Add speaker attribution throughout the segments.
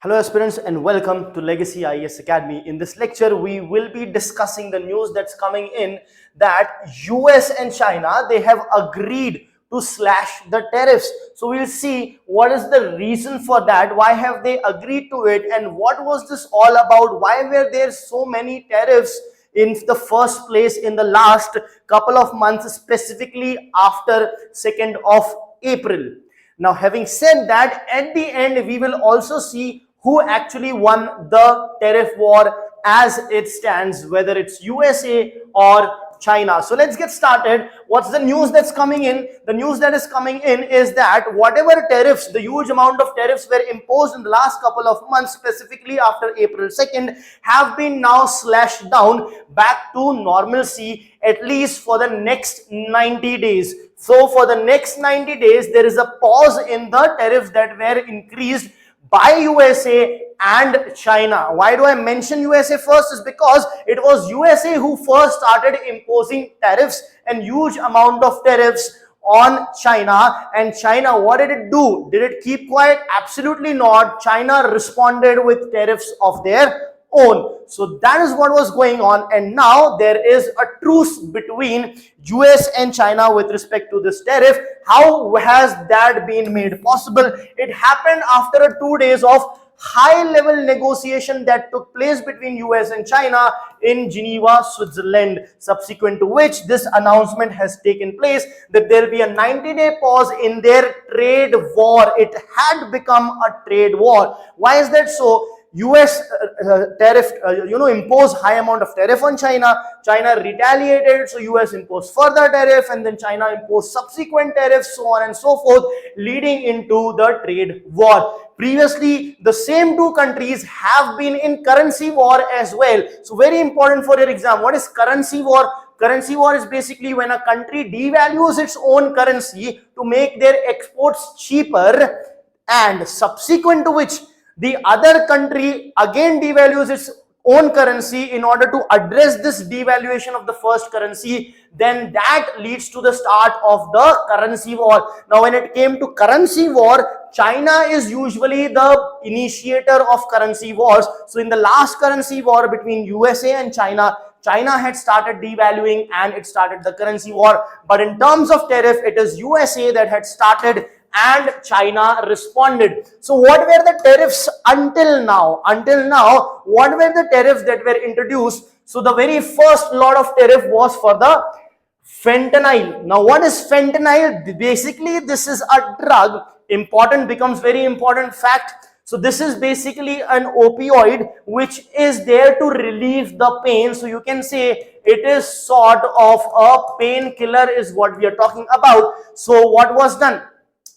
Speaker 1: Hello aspirants and welcome to Legacy IAS Academy. In this lecture, we will be discussing the news that's coming in that US and China, they have agreed to slash the tariffs. So we'll see what is the reason for that, why have they agreed to it, and what was this all about, why were there so many tariffs in the first place in the last couple of months, specifically after 2nd of April. Now, having said that, at the end, we will also see who actually won the tariff war as it stands, whether it's USA or China. So let's get started. What's the news that's coming in? The news that is coming in is that whatever tariffs, the huge amount of tariffs were imposed in the last couple of months, specifically after April 2nd, have been now slashed down back to normalcy, at least for the next 90 days. So for the next 90 days, there is a pause in the tariffs that were increased by USA and China. Why do I mention USA first? Is because it was USA who first started imposing tariffs and huge amount of tariffs on China. And China, what did it do? Did it keep quiet? Absolutely not. China responded with tariffs of their own. So that is what was going on, and now there is a truce between US and China with respect to this tariff. How has that been made possible? It happened after 2 days of high level negotiation that took place between US and China in Geneva, Switzerland, subsequent to which this announcement has taken place that there will be a 90-day pause in their trade war. It had become a trade war. Why is that so? US tariff, imposed high amount of tariff on China. China retaliated, so US imposed further tariff, and then China imposed subsequent tariffs, so on and so forth, leading into the trade war. Previously, the same two countries have been in currency war as well. So very important for your exam. What is currency war? Currency war is basically when a country devalues its own currency to make their exports cheaper, and subsequent to which the other country again devalues its own currency in order to address this devaluation of the first currency. Then that leads to the start of the currency war. Now, when it came to currency war, China is usually the initiator of currency wars. So in the last currency war between USA and China, China had started devaluing and it started the currency war. But in terms of tariff, it is USA that had started and China responded. So what were the tariffs until now? Until now, what were the tariffs that were introduced? So the very first lot of tariff was for the fentanyl. Now what is fentanyl? Basically, this is a drug. Important becomes very important fact. So this is basically an opioid which is there to relieve the pain. So you can say it is sort of a painkiller is what we are talking about. So what was done?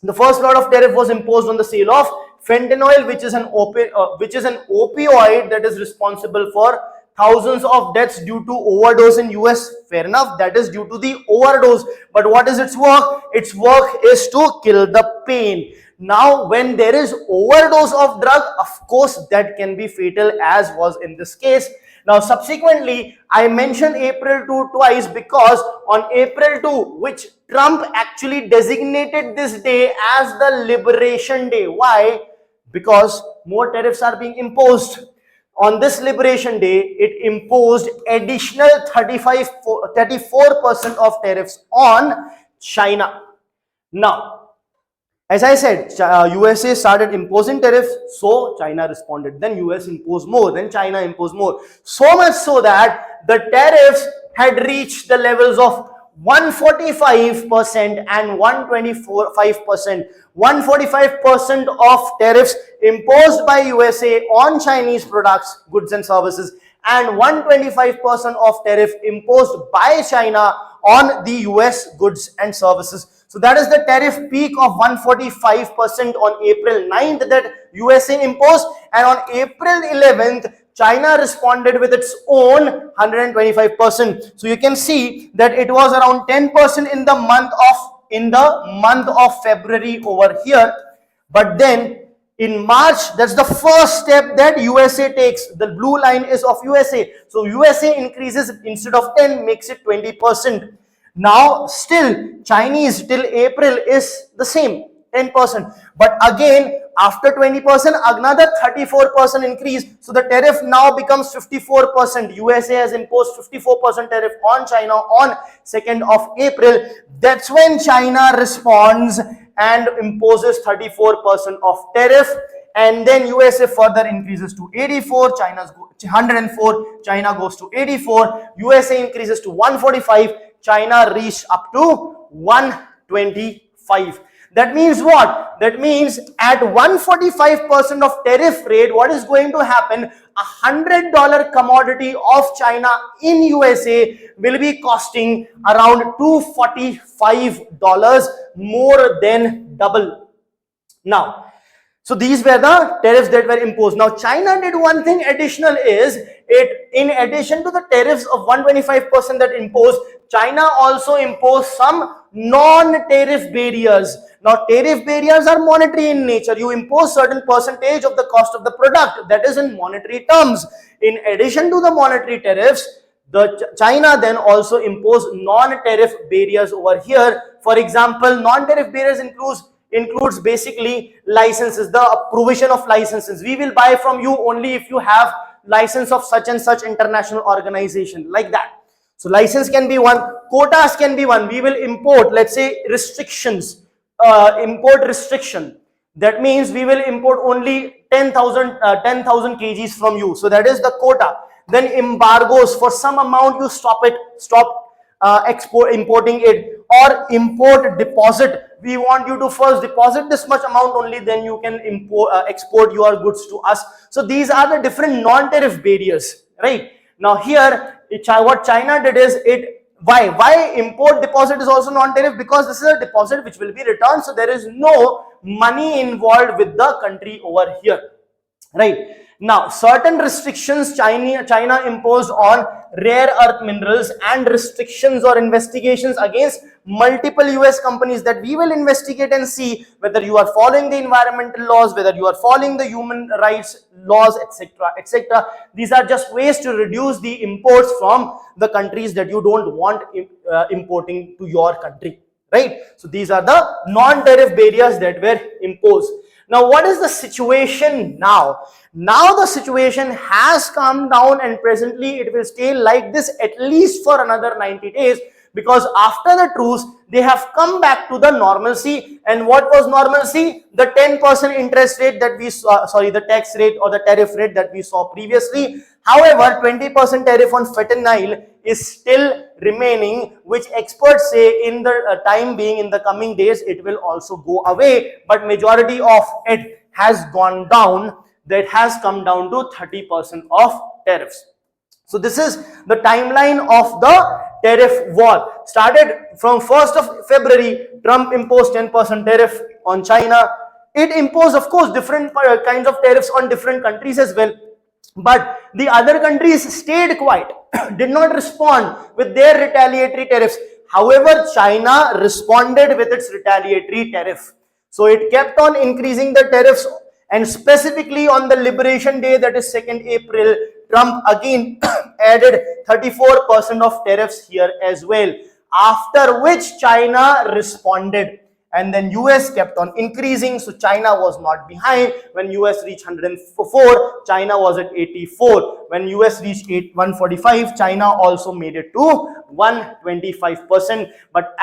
Speaker 1: The first lot of tariff was imposed on the sale of fentanyl, which is an opioid that is responsible for thousands of deaths due to overdose in US. Fair enough, that is due to the overdose. But what is its work? Its work is to kill the pain. Now, when there is overdose of drug, of course, that can be fatal, as was in this case. Now, subsequently, I mentioned April 2 twice because on April 2, which Trump actually designated this day as the Liberation Day. Why? Because more tariffs are being imposed. On this Liberation Day, it imposed additional 34% of tariffs on China. Now, as I said, USA started imposing tariffs, so China responded. Then US imposed more, then China imposed more. So much so that the tariffs had reached the levels of 145% and 125%. 145% of tariffs imposed by USA on Chinese products, goods and services, and 125% of tariff imposed by China on the US goods and services. So that is the tariff peak of 145% on April 9th that USA imposed, and on April 11th, China responded with its own 125%. So you can see that it was around 10% in the month of February over here. But then in March, that's the first step that USA takes. The blue line is of USA. So USA increases, instead of 10, makes it 20%. Now still Chinese till April is the same, 10%. But again, After 20%, another 34% increase. So the tariff now becomes 54%. USA has imposed 54% tariff on China on 2nd of April. That's when China responds and imposes 34% of tariff. And then USA further increases to 84, China's 104, China goes to 84, USA increases to 145, China reached up to 125. That means what? That means at 145% of tariff rate, what is going to happen? $100 commodity of China in USA will be costing around $245, more than double. Now, so these were the tariffs that were imposed. Now China did one thing additional, is it, in addition to the tariffs of 125% that imposed, China also imposed some non-tariff barriers. Now tariff barriers are monetary in nature. You impose certain percentage of the cost of the product, that is in monetary terms. In addition to the monetary tariffs, China then also imposed non-tariff barriers over here. For example, non-tariff barriers includes basically licenses, the provision of licenses. We will buy from you only if you have license of such and such international organization, like that. So license can be one, quotas can be one. We will import, let's say, restrictions, import restriction. That means we will import only 10,000 kgs from you. So that is the quota. Then embargoes, for some amount you stop importing it, or import deposit. We want you to first deposit this much amount only, then you can export your goods to us. So these are the different non-tariff barriers, right? Now here, what China did is, why import deposit is also non-tariff? Because this is a deposit which will be returned, so there is no money involved with the country over here, right? Now, certain restrictions China imposed on rare earth minerals, and restrictions or investigations against multiple US companies that we will investigate and see whether you are following the environmental laws, whether you are following the human rights laws, etc., etc. These are just ways to reduce the imports from the countries that you don't want importing to your country, right? So these are the non-tariff barriers that were imposed. Now, what is the situation now? Now the situation has calmed down, and presently it will stay like this at least for another 90 days, because after the truce, they have come back to the normalcy. And what was normalcy? The 10% interest rate that we saw, the tax rate or the tariff rate that we saw previously. However, 20% tariff on fentanyl is still remaining, which experts say in the time being, in the coming days, it will also go away, but majority of it has gone down. That has come down to 30% of tariffs. So this is the timeline of the tariff war. Started from 1st of February, Trump imposed 10% tariff on China. It imposed, of course, different kinds of tariffs on different countries as well. But the other countries stayed quiet, did not respond with their retaliatory tariffs. However, China responded with its retaliatory tariff. So it kept on increasing the tariffs, and specifically on the Liberation Day, that is 2nd April, Trump again added 34% of tariffs here as well. After which China responded, and then US kept on increasing. So China was not behind. When US reached 104, China was at 84. When US reached 145, China also made it to 125%. But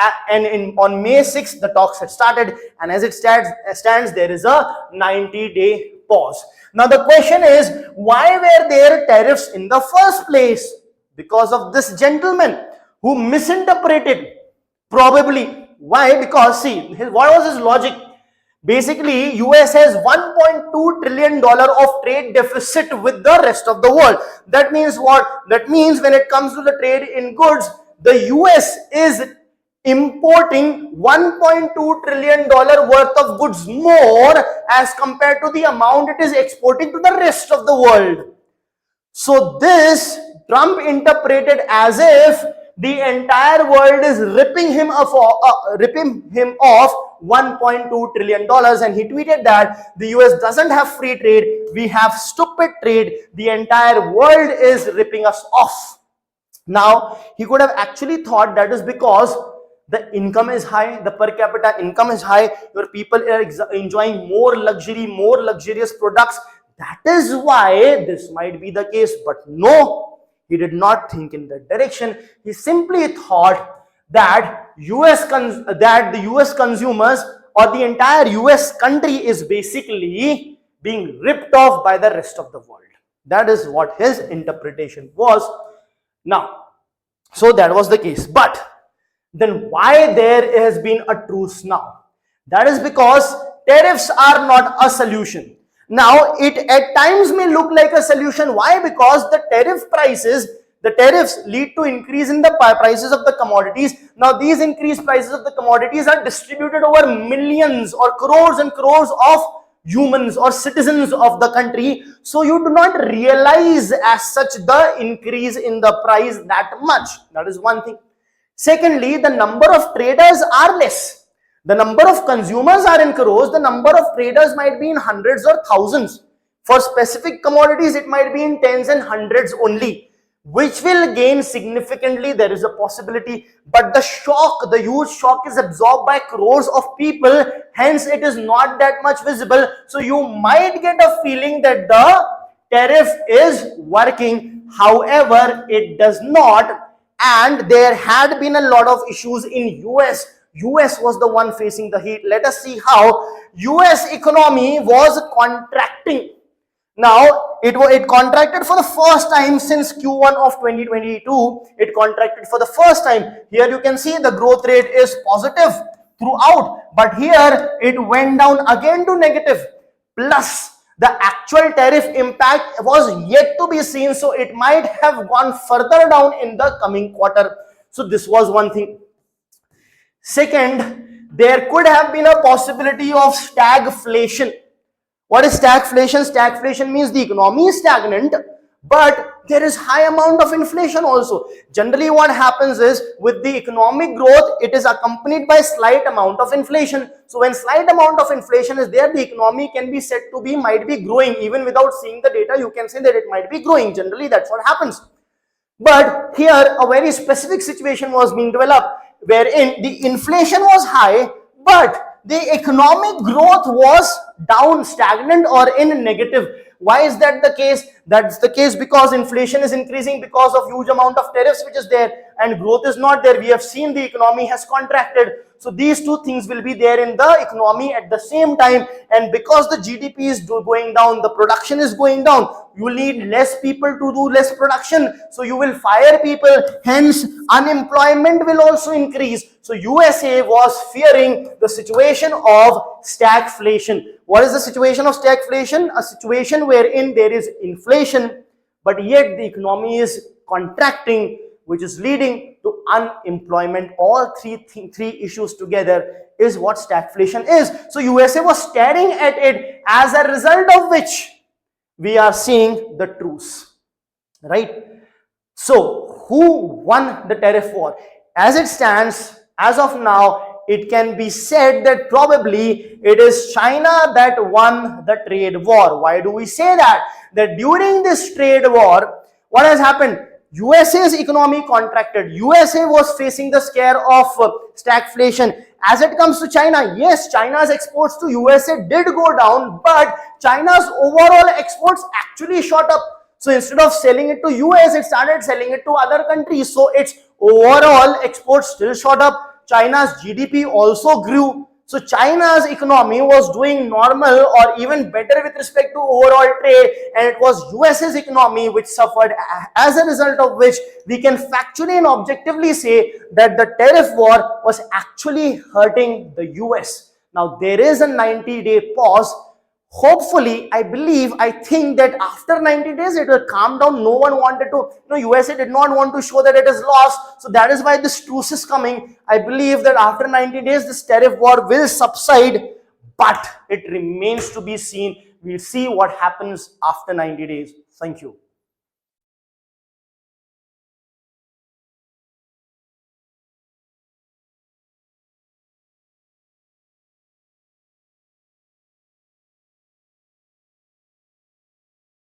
Speaker 1: on May 6th, the talks had started, and as it stands, there is a 90-day pause. Now the question is, why were there tariffs in the first place? Because of this gentleman who misinterpreted, probably. Why? Because see, what was his logic? Basically, US has $1.2 trillion of trade deficit with the rest of the world. That means what? That means when it comes to the trade in goods, the US is importing $1.2 trillion worth of goods more as compared to the amount it is exporting to the rest of the world. So this Trump interpreted as if the entire world is ripping him off $1.2 trillion, and he tweeted that the US doesn't have free trade, we have stupid trade, the entire world is ripping us off. Now, he could have actually thought that is because the income is high, the per capita income is high, your people are enjoying more luxury, more luxurious products. That is why this might be the case. But no, he did not think in that direction. He simply thought that the US consumers or the entire US country is basically being ripped off by the rest of the world. That is what his interpretation was. Now, so that was the case. But then why there has been a truce now? That is because tariffs are not a solution. Now, it at times may look like a solution. Why? Because the tariffs lead to increase in the prices of the commodities. Now, these increased prices of the commodities are distributed over millions or crores and crores of humans or citizens of the country. So you do not realize as such the increase in the price that much. That is one thing. Secondly, the number of traders are less. The number of consumers are in crores. The number of traders might be in hundreds or thousands. For specific commodities, it might be in tens and hundreds only, which will gain significantly. There is a possibility, but the huge shock is absorbed by crores of people, hence it is not that much visible. So you might get a feeling that the tariff is working, however it does not. And there had been a lot of issues in US was the one facing the heat. Let us see how US economy was contracting. Now, it contracted for the first time since Q1 of 2022. It contracted for the first time. Here you can see the growth rate is positive throughout, but here it went down again to negative. Plus, the actual tariff impact was yet to be seen, so it might have gone further down in the coming quarter. So this was one thing. Second, there could have been a possibility of stagflation. What is stagflation? Stagflation means the economy is stagnant, but there is high amount of inflation also. Generally what happens is, with the economic growth, it is accompanied by slight amount of inflation. So when slight amount of inflation is there, the economy can be said to be, might be growing. Even without seeing the data, you can say that it might be growing. Generally that's what happens. But here a very specific situation was being developed, wherein the inflation was high, but the economic growth was down, stagnant, or in negative. Why is that the case? That's the case because inflation is increasing because of huge amount of tariffs which is there, and growth is not there. We have seen the economy has contracted. So these two things will be there in the economy at the same time, and because the GDP is going down, the production is going down, you need less people to do less production, so you will fire people, hence unemployment will also increase. So USA was fearing the situation of stagflation. What is the situation of stagflation? A situation wherein there is inflation, but yet the economy is contracting, which is leading to unemployment. All three issues together is what stagflation is. So USA was staring at it, as a result of which we are seeing the truce, right? So who won the tariff war? As it stands, as of now, it can be said that probably it is China that won the trade war. Why do we say that? That during this trade war, what has happened? USA's economy contracted. USA was facing the scare of stagflation. As it comes to China, yes, China's exports to USA did go down, but China's overall exports actually shot up. So instead of selling it to US, it started selling it to other countries. So its overall exports still shot up. China's GDP also grew. So China's economy was doing normal or even better with respect to overall trade, and it was US's economy which suffered, as a result of which we can factually and objectively say that the tariff war was actually hurting the US. Now there is a 90-day pause. Hopefully, I think that after 90 days it will calm down. No one wanted to, USA did not want to show that it is lost. So that is why this truce is coming. I believe that after 90 days, this tariff war will subside, but it remains to be seen. We'll see what happens after 90 days. Thank you.